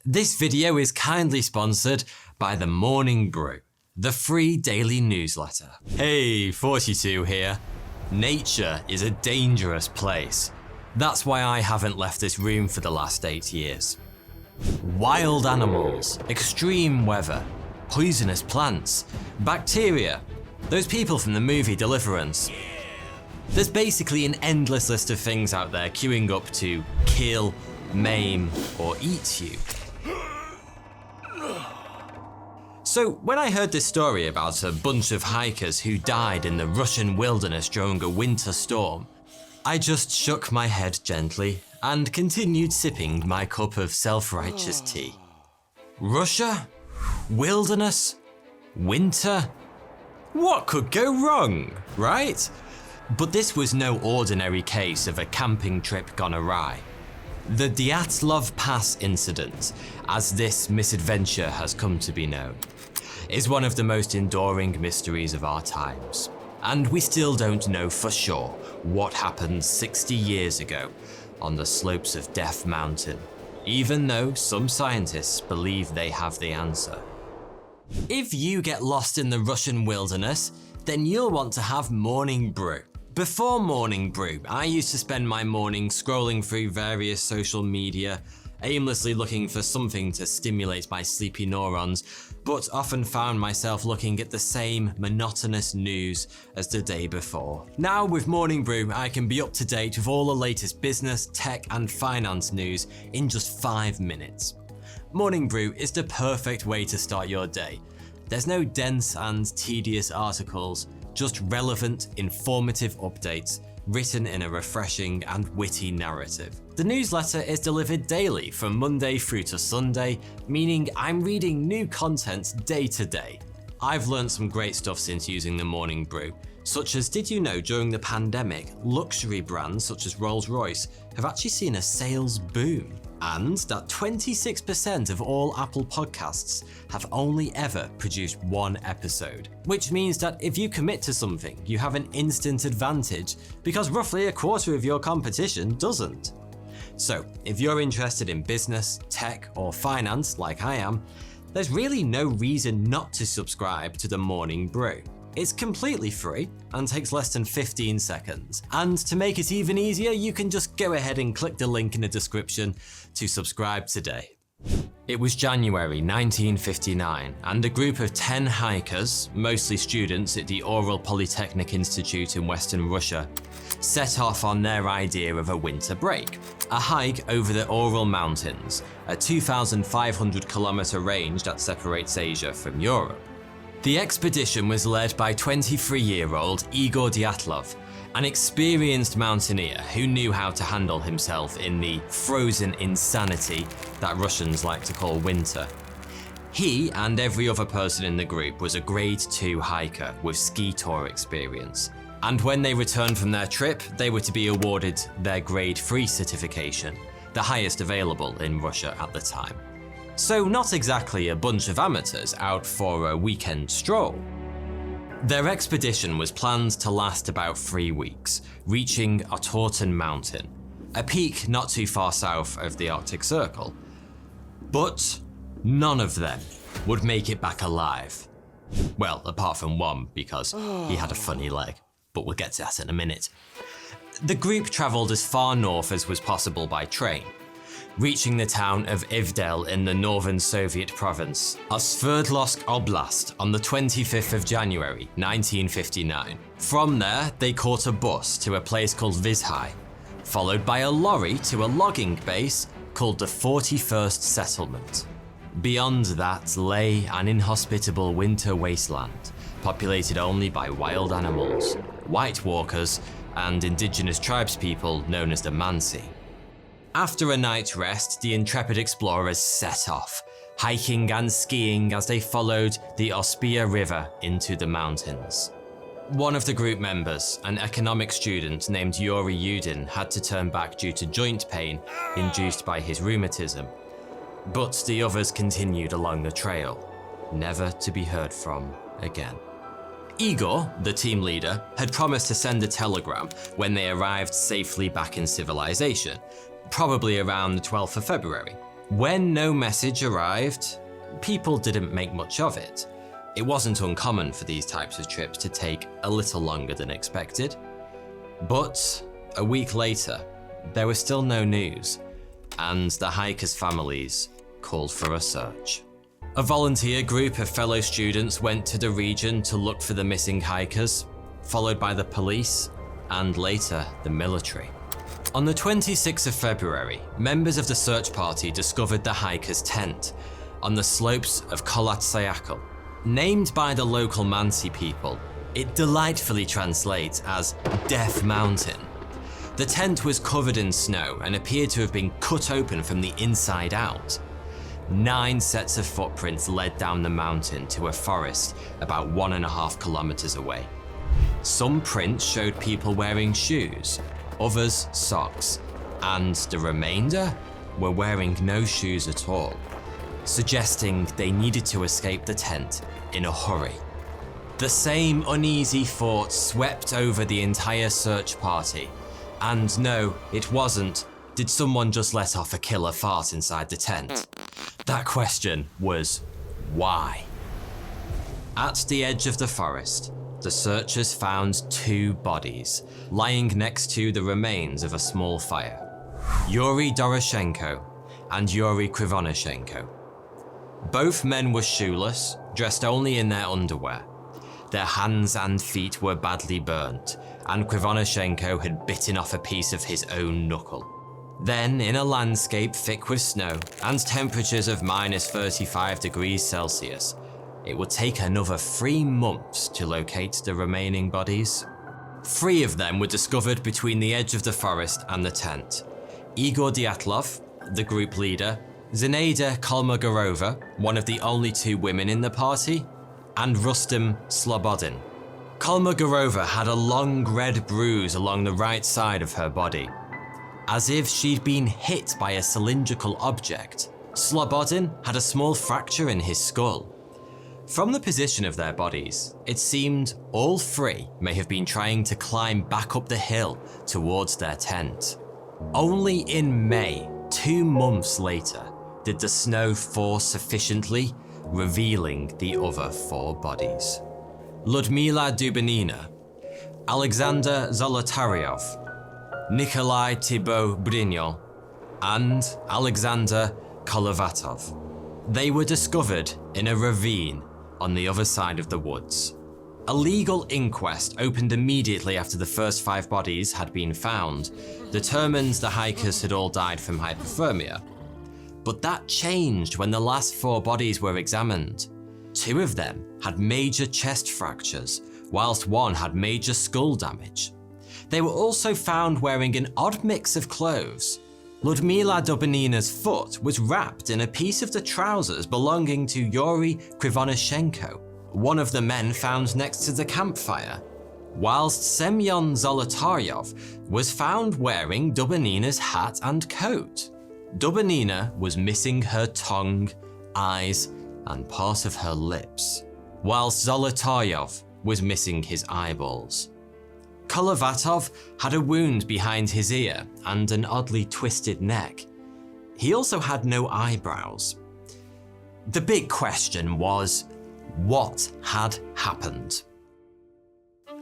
This video is kindly sponsored by the Morning Brew, the free daily newsletter. Hey, 42 here. Nature is a dangerous place. That's why I haven't left this room for the last 8 years. Wild animals, extreme weather, poisonous plants, bacteria, those people from the movie Deliverance. There's basically an endless list of things out there queuing up to kill, maim, or eat you. So when I heard this story about a bunch of hikers who died in the Russian wilderness during a winter storm, I just shook my head gently and continued sipping my cup of self-righteous tea. Russia? Wilderness? Winter? What could go wrong, right? But this was no ordinary case of a camping trip gone awry. The Dyatlov Pass incident, as this misadventure has come to be known, is one of the most enduring mysteries of our times. And we still don't know for sure what happened 60 years ago on the slopes of Death Mountain, even though some scientists believe they have the answer. If you get lost in the Russian wilderness, then you'll want to have Morning Brew. Before Morning Brew, I used to spend my mornings scrolling through various social media, aimlessly looking for something to stimulate my sleepy neurons, but often found myself looking at the same monotonous news as the day before. Now with Morning Brew, I can be up to date with all the latest business, tech and finance news in just 5 minutes. Morning Brew is the perfect way to start your day. There's no dense and tedious articles, just relevant, informative updates written in a refreshing and witty narrative. The newsletter is delivered daily from Monday through to Sunday, meaning I'm reading new content day to day. I've learned some great stuff since using the Morning Brew, such as, did you know during the pandemic, luxury brands such as Rolls-Royce have actually seen a sales boom? And that 26% of all Apple podcasts have only ever produced 1 episode. Which means that if you commit to something, you have an instant advantage because roughly a quarter of your competition doesn't. So if you're interested in business, tech, or finance like I am, there's really no reason not to subscribe to the Morning Brew. It's completely free and takes less than 15 seconds. And to make it even easier, you can just go ahead and click the link in the description to subscribe today. It was January 1959, and a group of 10 hikers, mostly students at the Ural Polytechnic Institute in Western Russia, set off on their idea of a winter break. A hike over the Ural Mountains, a 2,500 kilometer range that separates Asia from Europe. The expedition was led by 23-year-old Igor Dyatlov, an experienced mountaineer who knew how to handle himself in the frozen insanity that Russians like to call winter. He and every other person in the group was a grade 2 hiker with ski tour experience. And when they returned from their trip, they were to be awarded their grade 3 certification, the highest available in Russia at the time. So not exactly a bunch of amateurs out for a weekend stroll. Their expedition was planned to last about 3 weeks, reaching Otorten Mountain, a peak not too far south of the Arctic Circle. But none of them would make it back alive. Well, apart from one, because he had a funny leg, but we'll get to that in a minute. The group travelled as far north as was possible by train, reaching the town of Ivdel in the northern Soviet province of Sverdlovsk Oblast on the 25th of January 1959. From there, they caught a bus to a place called Vizhai, followed by a lorry to a logging base called the 41st Settlement. Beyond that lay an inhospitable winter wasteland, populated only by wild animals, white walkers, and indigenous tribespeople known as the Mansi. After a night's rest, the intrepid explorers set off, hiking and skiing as they followed the Ospia River into the mountains. One of the group members, an economics student named Yuri Yudin, had to turn back due to joint pain induced by his rheumatism. But the others continued along the trail, never to be heard from again. Igor, the team leader, had promised to send a telegram when they arrived safely back in civilization, probably around the 12th of February. When no message arrived, people didn't make much of it. It wasn't uncommon for these types of trips to take a little longer than expected. But a week later, there was still no news, and the hikers' families called for a search. A volunteer group of fellow students went to the region to look for the missing hikers, followed by the police and later the military. On the 26th of February, members of the search party discovered the hikers' tent on the slopes of Kolatsayakl. Named by the local Mansi people, it delightfully translates as Death Mountain. The tent was covered in snow and appeared to have been cut open from the inside out. 9 sets of footprints led down the mountain to a forest about 1.5 kilometers away. Some prints showed people wearing shoes, others socks, and the remainder were wearing no shoes at all, suggesting they needed to escape the tent in a hurry. The same uneasy thought swept over the entire search party, and no, it wasn't, did someone just let off a killer fart inside the tent? That question was, why? At the edge of the forest, the searchers found 2 bodies lying next to the remains of a small fire. Yuri Doroshenko and Yuri Krivonoshenko. Both men were shoeless, dressed only in their underwear. Their hands and feet were badly burnt, and Krivonoshenko had bitten off a piece of his own knuckle. Then, in a landscape thick with snow and temperatures of -35 degrees Celsius, it would take another 3 months to locate the remaining bodies. 3 of them were discovered between the edge of the forest and the tent. Igor Dyatlov, the group leader, Zinaida Kolmogorova, one of the only 2 women in the party, and Rustem Slobodin. Kolmogorova had a long red bruise along the right side of her body, as if she'd been hit by a cylindrical object. Slobodin had a small fracture in his skull. From the position of their bodies, it seemed all 3 may have been trying to climb back up the hill towards their tent. Only in May, 2 months later, did the snow thaw sufficiently, revealing the other 4 bodies. Ludmila Dubanina, Alexander Zolotaryov, Nikolai Thibaut Brignol, and Alexander Kolovatov. They were discovered in a ravine on the other side of the woods. A legal inquest opened immediately after the first 5 bodies had been found, determined the hikers had all died from hypothermia. But that changed when the last 4 bodies were examined. 2 of them had major chest fractures, whilst 1 had major skull damage. They were also found wearing an odd mix of clothes. Ludmila Dubanina's foot was wrapped in a piece of the trousers belonging to Yuri Krivonoshenko, one of the men found next to the campfire, whilst Semyon Zolotaryov was found wearing Dubanina's hat and coat. Dubanina was missing her tongue, eyes, and part of her lips, whilst Zolotaryov was missing his eyeballs. Kolovatov had a wound behind his ear and an oddly twisted neck. He also had no eyebrows. The big question was, what had happened?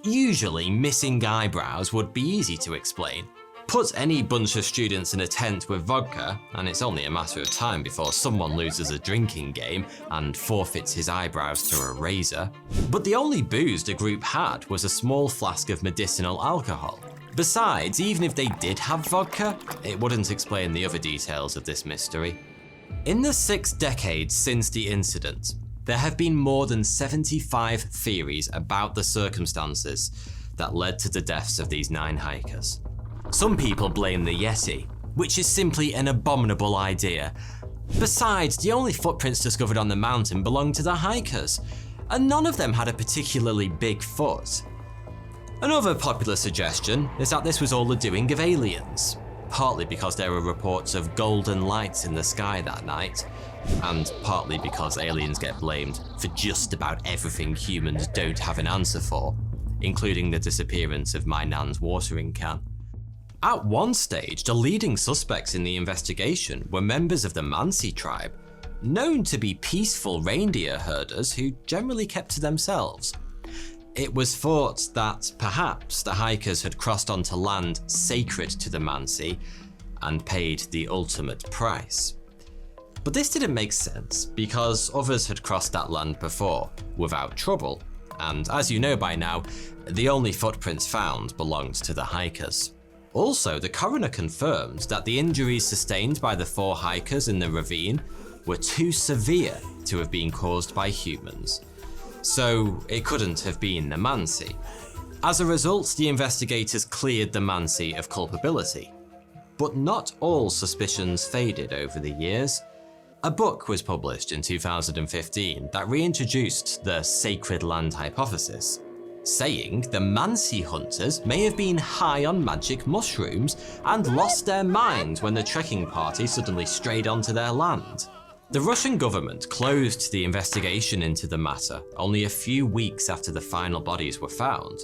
Usually, missing eyebrows would be easy to explain. Put any bunch of students in a tent with vodka, and it's only a matter of time before someone loses a drinking game and forfeits his eyebrows to a razor. But the only booze the group had was a small flask of medicinal alcohol. Besides, even if they did have vodka, it wouldn't explain the other details of this mystery. In the 6 decades since the incident, there have been more than 75 theories about the circumstances that led to the deaths of these 9 hikers. Some people blame the Yeti, which is simply an abominable idea. Besides, the only footprints discovered on the mountain belonged to the hikers, and none of them had a particularly big foot. Another popular suggestion is that this was all the doing of aliens, partly because there were reports of golden lights in the sky that night, and partly because aliens get blamed for just about everything humans don't have an answer for, including the disappearance of my nan's watering can. At one stage, the leading suspects in the investigation were members of the Mansi tribe, known to be peaceful reindeer herders who generally kept to themselves. It was thought that perhaps the hikers had crossed onto land sacred to the Mansi and paid the ultimate price. But this didn't make sense because others had crossed that land before without trouble, and as you know by now, the only footprints found belonged to the hikers. Also, the coroner confirmed that the injuries sustained by the 4 hikers in the ravine were too severe to have been caused by humans, so it couldn't have been the Mansi. As a result, the investigators cleared the Mansi of culpability. But not all suspicions faded over the years. A book was published in 2015 that reintroduced the sacred land hypothesis, saying the Mansi hunters may have been high on magic mushrooms and lost their minds when the trekking party suddenly strayed onto their land. The Russian government closed the investigation into the matter only a few weeks after the final bodies were found.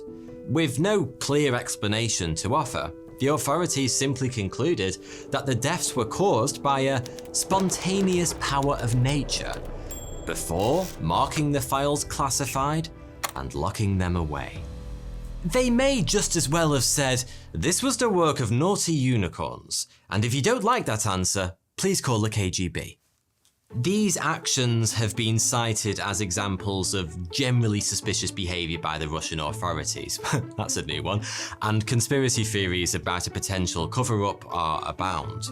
With no clear explanation to offer, the authorities simply concluded that the deaths were caused by a spontaneous power of nature, before marking the files classified and locking them away. They may just as well have said, "This was the work of naughty unicorns, and if you don't like that answer, please call the KGB." These actions have been cited as examples of generally suspicious behaviour by the Russian authorities. That's a new one. And conspiracy theories about a potential cover-up are abound.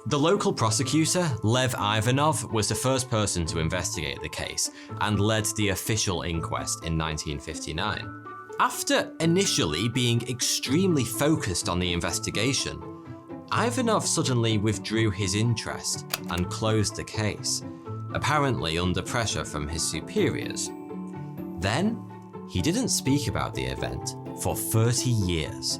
The local prosecutor, Lev Ivanov, was the first person to investigate the case and led the official inquest in 1959. After initially being extremely focused on the investigation, Ivanov suddenly withdrew his interest and closed the case, apparently under pressure from his superiors. Then, he didn't speak about the event for 30 years,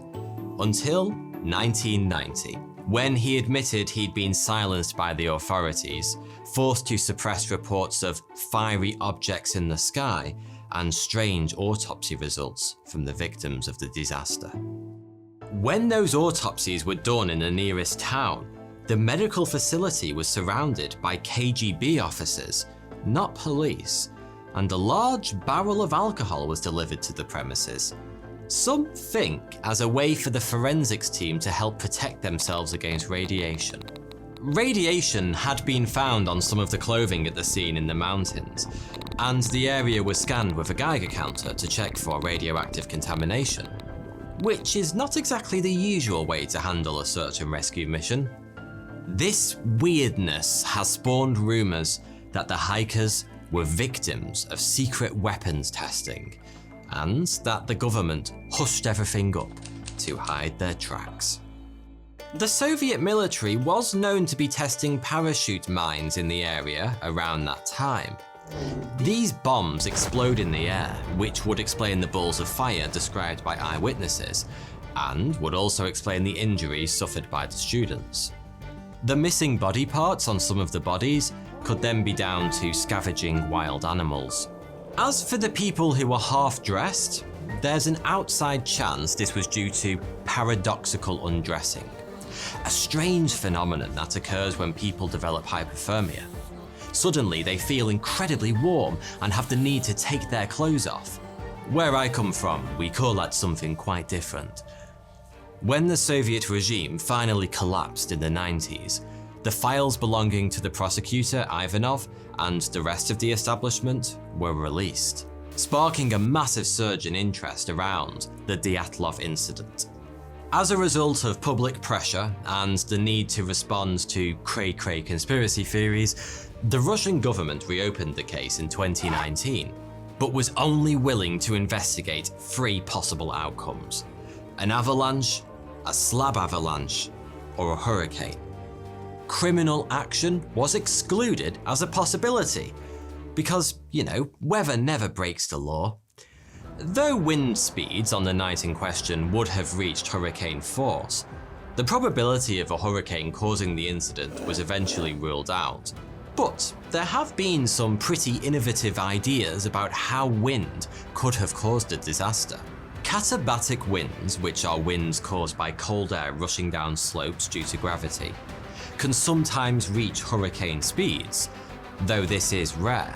until 1990, when he admitted he'd been silenced by the authorities, forced to suppress reports of fiery objects in the sky and strange autopsy results from the victims of the disaster. When those autopsies were done in the nearest town, the medical facility was surrounded by KGB officers, not police, and a large barrel of alcohol was delivered to the premises. Some think as a way for the forensics team to help protect themselves against radiation. Radiation had been found on some of the clothing at the scene in the mountains, and the area was scanned with a Geiger counter to check for radioactive contamination, which is not exactly the usual way to handle a search and rescue mission. This weirdness has spawned rumours that the hikers were victims of secret weapons testing, and that the government hushed everything up to hide their tracks. The Soviet military was known to be testing parachute mines in the area around that time. These bombs explode in the air, which would explain the balls of fire described by eyewitnesses, and would also explain the injuries suffered by the students. The missing body parts on some of the bodies could then be down to scavenging wild animals. As for the people who were half-dressed, there's an outside chance this was due to paradoxical undressing, a strange phenomenon that occurs when people develop hypothermia. Suddenly they feel incredibly warm and have the need to take their clothes off. Where I come from, we call that something quite different. When the Soviet regime finally collapsed in the 90s, the files belonging to the prosecutor Ivanov and the rest of the establishment were released, sparking a massive surge in interest around the Dyatlov incident. As a result of public pressure and the need to respond to cray-cray conspiracy theories, the Russian government reopened the case in 2019, but was only willing to investigate 3 possible outcomes: an avalanche, a slab avalanche, or a hurricane. Criminal action was excluded as a possibility, because, weather never breaks the law. Though wind speeds on the night in question would have reached hurricane force, the probability of a hurricane causing the incident was eventually ruled out. But there have been some pretty innovative ideas about how wind could have caused a disaster. Katabatic winds, which are winds caused by cold air rushing down slopes due to gravity, can sometimes reach hurricane speeds, though this is rare.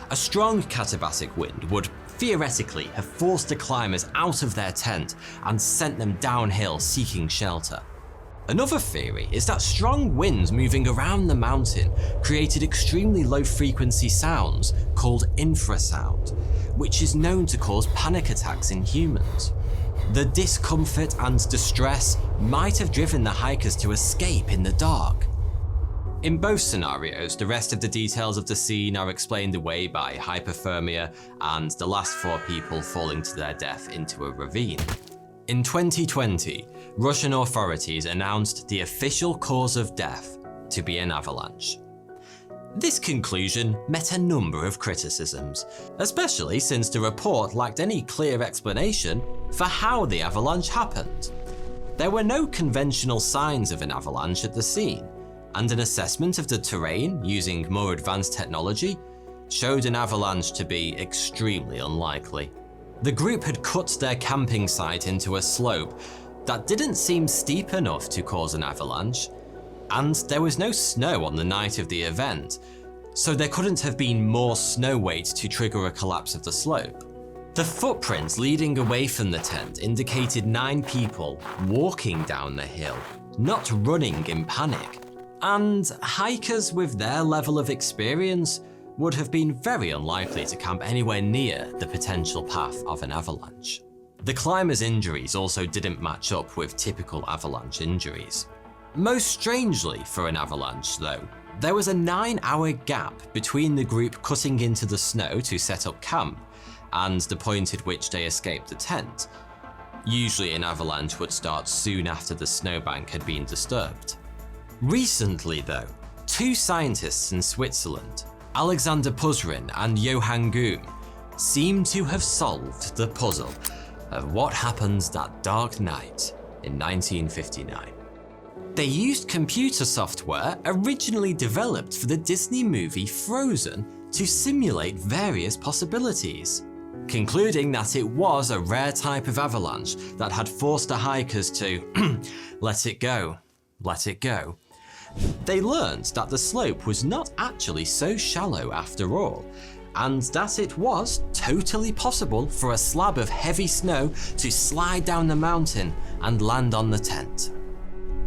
A strong katabatic wind would theoretically have forced the climbers out of their tent and sent them downhill seeking shelter. Another theory is that strong winds moving around the mountain created extremely low-frequency sounds called infrasound, which is known to cause panic attacks in humans. The discomfort and distress might have driven the hikers to escape in the dark. In both scenarios, the rest of the details of the scene are explained away by hypothermia and the last 4 people falling to their death into a ravine. In 2020, Russian authorities announced the official cause of death to be an avalanche. This conclusion met a number of criticisms, especially since the report lacked any clear explanation for how the avalanche happened. There were no conventional signs of an avalanche at the scene, and an assessment of the terrain using more advanced technology showed an avalanche to be extremely unlikely. The group had cut their camping site into a slope that didn't seem steep enough to cause an avalanche, and there was no snow on the night of the event, so there couldn't have been more snow weight to trigger a collapse of the slope. The footprints leading away from the tent indicated 9 people walking down the hill, not running in panic. And hikers with their level of experience would have been very unlikely to camp anywhere near the potential path of an avalanche. The climbers' injuries also didn't match up with typical avalanche injuries. Most strangely for an avalanche though, there was a 9-hour gap between the group cutting into the snow to set up camp and the point at which they escaped the tent. Usually an avalanche would start soon after the snowbank had been disturbed. Recently though, 2 scientists in Switzerland, Alexander Puzrin and Johann Goom, seem to have solved the puzzle of what happened that dark night in 1959. They used computer software originally developed for the Disney movie Frozen to simulate various possibilities, concluding that it was a rare type of avalanche that had forced the hikers to let it go. They learned that the slope was not actually so shallow after all, and that it was totally possible for a slab of heavy snow to slide down the mountain and land on the tent.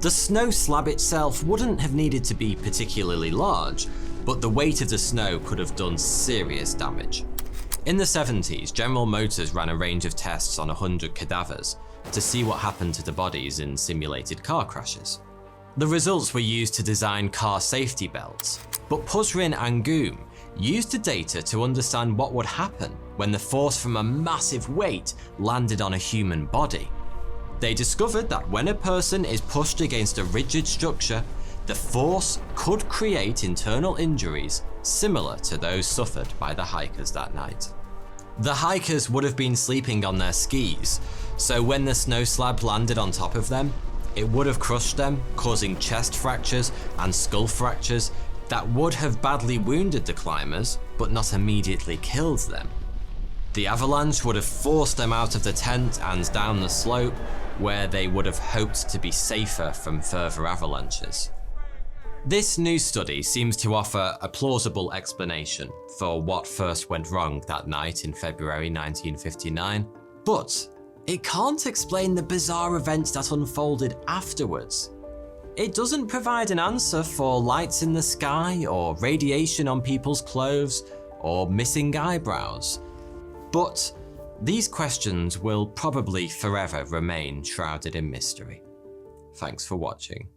The snow slab itself wouldn't have needed to be particularly large, but the weight of the snow could have done serious damage. In the 70s, General Motors ran a range of tests on 100 cadavers to see what happened to the bodies in simulated car crashes. The results were used to design car safety belts, but Puzrin and Goom used the data to understand what would happen when the force from a massive weight landed on a human body. They discovered that when a person is pushed against a rigid structure, the force could create internal injuries similar to those suffered by the hikers that night. The hikers would have been sleeping on their skis, so when the snow slab landed on top of them, it would have crushed them, causing chest fractures and skull fractures that would have badly wounded the climbers, but not immediately killed them. The avalanche would have forced them out of the tent and down the slope, where they would have hoped to be safer from further avalanches. This new study seems to offer a plausible explanation for what first went wrong that night in February 1959, but it can't explain the bizarre events that unfolded afterwards. It doesn't provide an answer for lights in the sky, or radiation on people's clothes, or missing eyebrows. But these questions will probably forever remain shrouded in mystery. Thanks for watching.